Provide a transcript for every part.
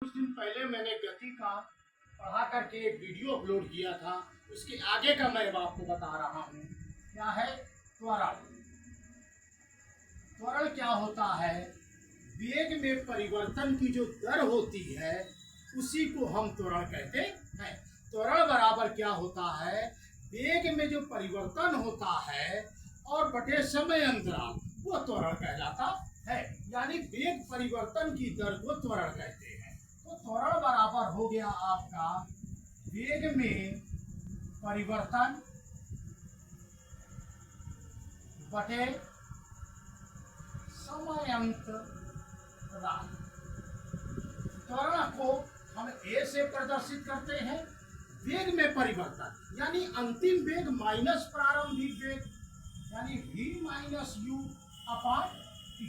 कुछ दिन पहले मैंने गति का पढ़ा करके एक वीडियो अपलोड किया था। उसके आगे का मैं अब आपको बता रहा हूँ। क्या है त्वरण? त्वरण क्या होता है? वेग में परिवर्तन की जो दर होती है उसी को हम त्वरण कहते हैं। त्वरण बराबर क्या होता है? वेग में जो परिवर्तन होता है और बटे समय अंतराल, वो त्वरण कहलाता है। यानी वेग परिवर्तन की दर को त्वरण कहते हैं। तो त्वरण बराबर हो गया आपका वेग में परिवर्तन बटे समय अंतराल। त्वरण को हम ए से प्रदर्शित करते हैं। वेग में परिवर्तन यानी अंतिम वेग माइनस प्रारंभिक वेग, यानी v minus you upon T.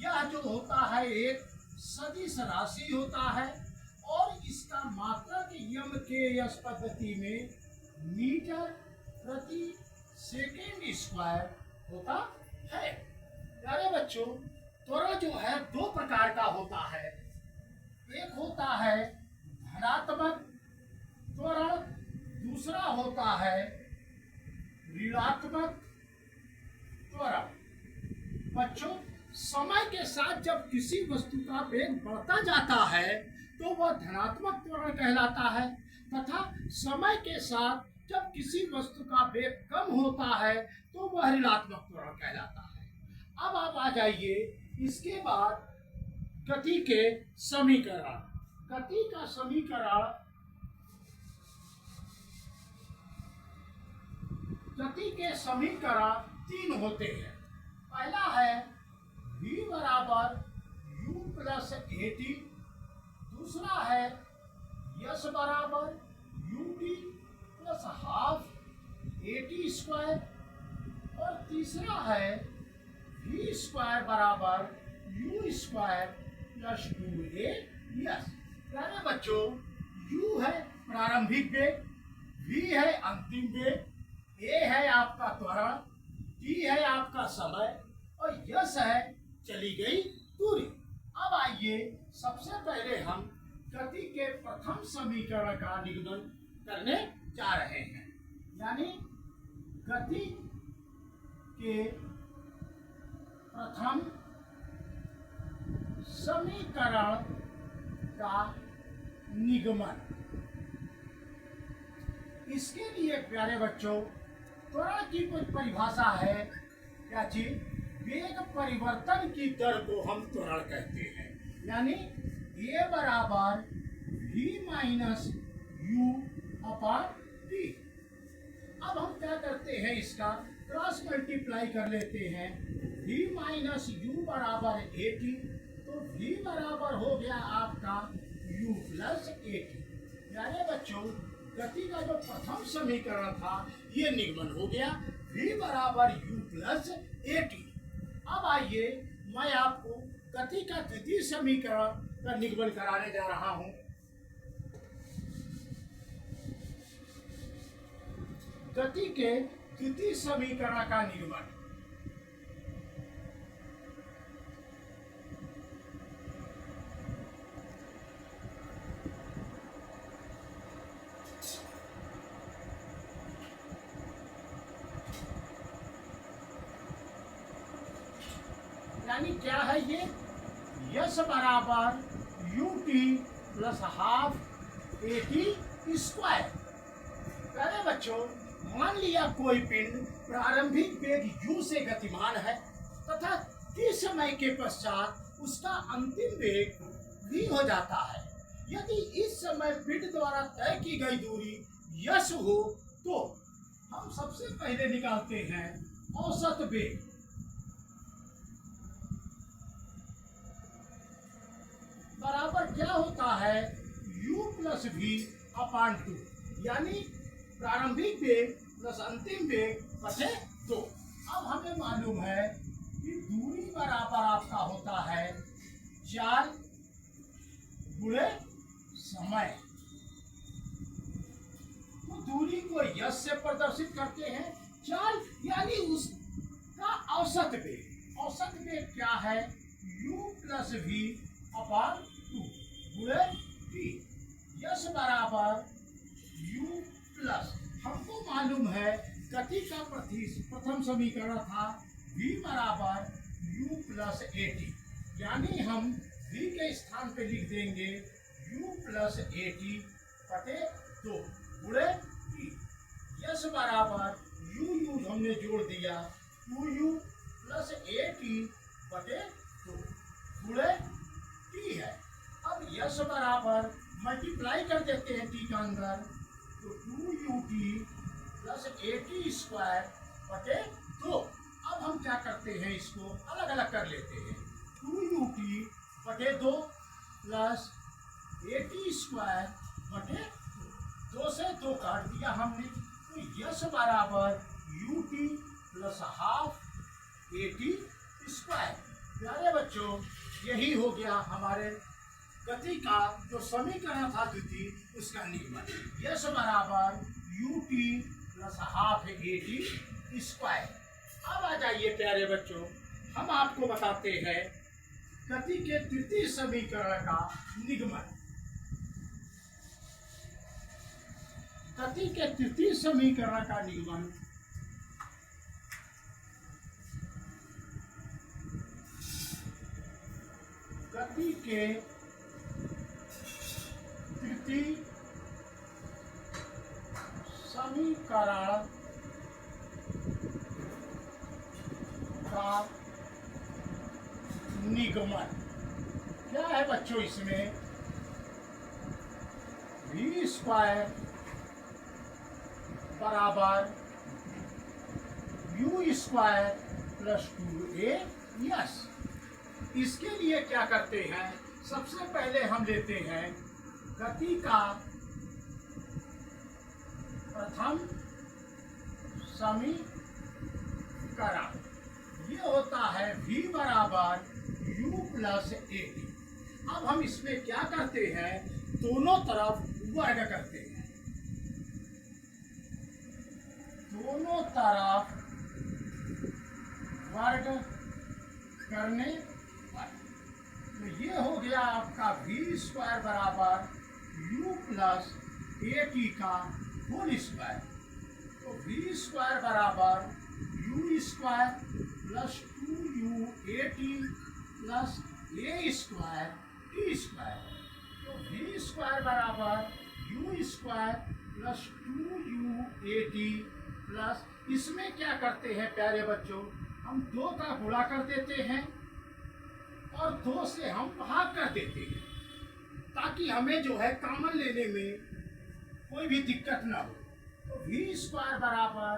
यह जो होता है एक सदिश राशि होता है और इसका मात्रक यम के एस पद्धति में मीटर प्रति सेकेंड स्क्वायर होता है। प्यारे बच्चों, त्वरण जो है दो प्रकार का होता है। एक होता है धनात्मक त्वरण, दूसरा होता है ऋणात्मक त्वरण। बच्चों, समय के साथ जब किसी वस्तु का वेग बढ़ता जाता है तो वह धनात्मक त्वरण कहलाता है, तथा समय के साथ जब किसी वस्तु का वेग कम होता है तो वह ऋणात्मक त्वरण कहलाता है। अब आप आ जाइए इसके बाद गति के समीकरण। गति का समीकरण, गति के समीकरण तीन होते हैं। पहला है v बराबर u प्लस ए टी, दूसरा है यस बराबर U T plus half A T square, और तीसरा है v स्क्वायर बराबर you square plus 2a yes. प्यारे बच्चों, u है प्रारंभिक वेग, v है अंतिम वेग, a है आपका त्वरण, t है आपका समय और यस है चली गई दूरी। अब आइए सबसे पहले हम गति के प्रथम समीकरण का निगमन करने जा रहे हैं। यानी गति के प्रथम समीकरण का निगमन। इसके लिए प्यारे बच्चों, त्वरण की कुछ परिभाषा है। क्या चीज? वेग परिवर्तन की दर को हम त्वरण कहते हैं। यानी a बराबर v minus you upon T. अब हम क्या करते हैं, इसका क्रॉस मल्टीप्लाई कर लेते हैं। v माइनस यू बराबर ए टी, तो v बराबर हो गया आपका u प्लस ए टी। यानी बच्चों, गति का जो प्रथम समीकरण था ये निगमन हो गया, v बराबर u प्लस ए टी। अब आइए मैं आपको गति का द्वितीय समीकरण का निगमन कराने जा रहा हूं। गति के द्वितीय समीकरण का निगमन। यानी क्या है ये? यस बराबर U T plus half A T square. पहले बच्चों, मान लिया कोई पिंड प्रारंभिक वेग u से गतिमान है तथा t समय के पश्चात उसका अंतिम वेग v हो जाता है। यदि इस समय पिंड द्वारा तय की गई दूरी यस हो तो हम सबसे पहले निकालते हैं औसत वेग। बराबर क्या होता है? u प्लस वी अपॉन 2, यानी प्रारंभिक वेग प्लस अंतिम वेग बटे 2। अब हमें मालूम है कि दूरी बराबर आपका होता है 4 गुणे समय। तो दूरी को यस से प्रदर्शित करते हैं, 4 यानी उसका औसत वेग। औसत वेग क्या है? u प्लस वी अपॉन 2 गुणे टी। यस बराबर यू प्लस, हमको मालूम है गति का प्रथम समीकरण था v बराबर u प्लस ए टी, यानी हम v के स्थान पे लिख देंगे u प्लस ए टी बटे 2 गुणे टी। यस बराबर u हमने जोड़ दिया 2u प्लस ए टी बटे 2 गुणे टी है। अब यस बराबर मल्टीप्लाई कर देते हैं टी का अंदर, तो 2ut plus A T square बटे 2। अब हम क्या करते हैं, इसको अलग अलग कर लेते हैं। 2ut बटे 2 प्लस ए टी स्क्वायर बटे 2 से 2 काट दिया हमने, तो यस बराबर U T plus half A T square. प्यारे बच्चों, यही हो गया हमारे गति का जो समीकरण था द्वितीय, उसका निगमन। यस बराबर U T plus half A T square. अब आ जाइए प्यारे बच्चों, हम आपको बताते हैं गति के तृतीय समीकरण का निगमन। गति के तृतीय समीकरण का निगमन गति के तृतीय समीकरण का निगमन क्या है बच्चों, इसमें v स्क्वायर बराबर you square plus 2a yes. इसके लिए क्या करते हैं, सबसे पहले हम लेते हैं गति का प्रथम समीकरण, ये होता है v बराबर u प्लस ए टी। अब हम इसमें क्या करते हैं, दोनों तरफ वर्ग करते हैं, दोनों तरफ वर्ग करने पर, तो ये हो गया आपका v स्क्वायर बराबर u प्लस ए टी का होल स्क्वायर। तो v स्क्वायर बराबर u square plus 2u A T plus A square T square. तो v स्क्वायर बराबर u square plus 2u A T plus, इसमें क्या करते हैं प्यारे बच्चों, हम 2 का गुणा कर देते हैं और 2 से हम भाग कर देते हैं, ताकि हमें जो है कॉमन लेने में कोई भी दिक्कत ना हो। तो v स्क्वायर बराबर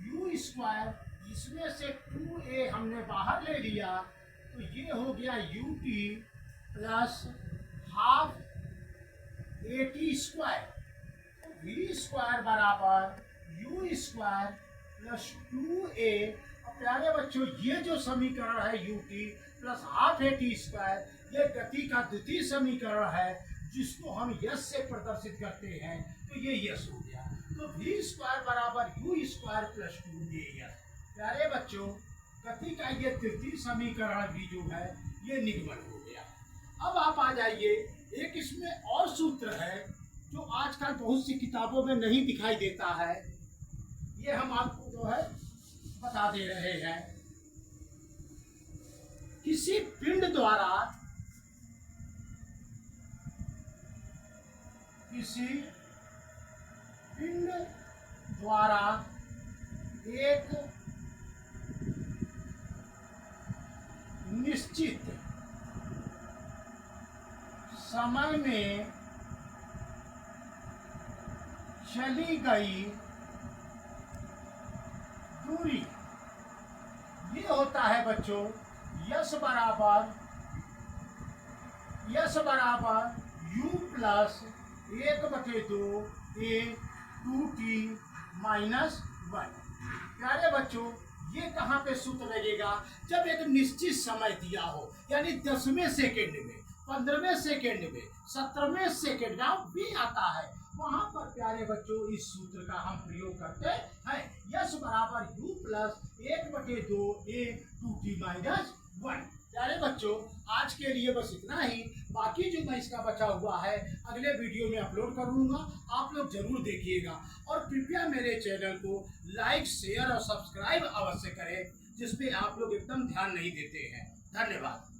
u स्क्वायर, इसमें से 2a हमने बाहर ले लिया, तो ये हो गया u T plus half A T square. तो v स्क्वायर बराबर u स्क्वायर प्लस 2a। अब प्यारे बच्चों, ये जो समीकरण है u T plus half A T square, ये गति का द्वितीय समीकरण है, जिसको हम यस से प्रदर्शित करते हैं, तो ये यस हो गया। तो v स्क्वायर बराबर u square plus 2a yes. प्यारे बच्चों, गति का ये तृतीय समीकरण भी जो है ये निगमन हो गया। अब आप आ जाइए, एक इसमें और सूत्र है जो आजकल बहुत सी किताबों में नहीं दिखाई देता है, ये हम आपको जो है बता दे रहे हैं। किसी पिंड द्वारा एक निश्चित समय में चली गई दूरी, ये होता है बच्चों यस बराबर u plus 1/2 a 2t minus 1। प्यारे बच्चों, ये कहाँ पे सूत्र लगेगा, जब एक निश्चित समय दिया हो, यानी 10वें सेकेंड में, 15वें सेकेंड में, 17वें सेकेंड में भी आता है, वहां पर प्यारे बच्चों इस सूत्र का हम प्रयोग करते हैं। यस बराबर u plus 1/2 a 2t minus 1। प्यारे बच्चों, आज के लिए बस इतना ही। बाकी जो मैं इसका बचा हुआ है अगले वीडियो में अपलोड करूंगा, आप लोग जरूर देखिएगा। और कृपया मेरे चैनल को लाइक, शेयर और सब्सक्राइब अवश्य करें, जिसपे आप लोग एकदम ध्यान नहीं देते हैं। धन्यवाद।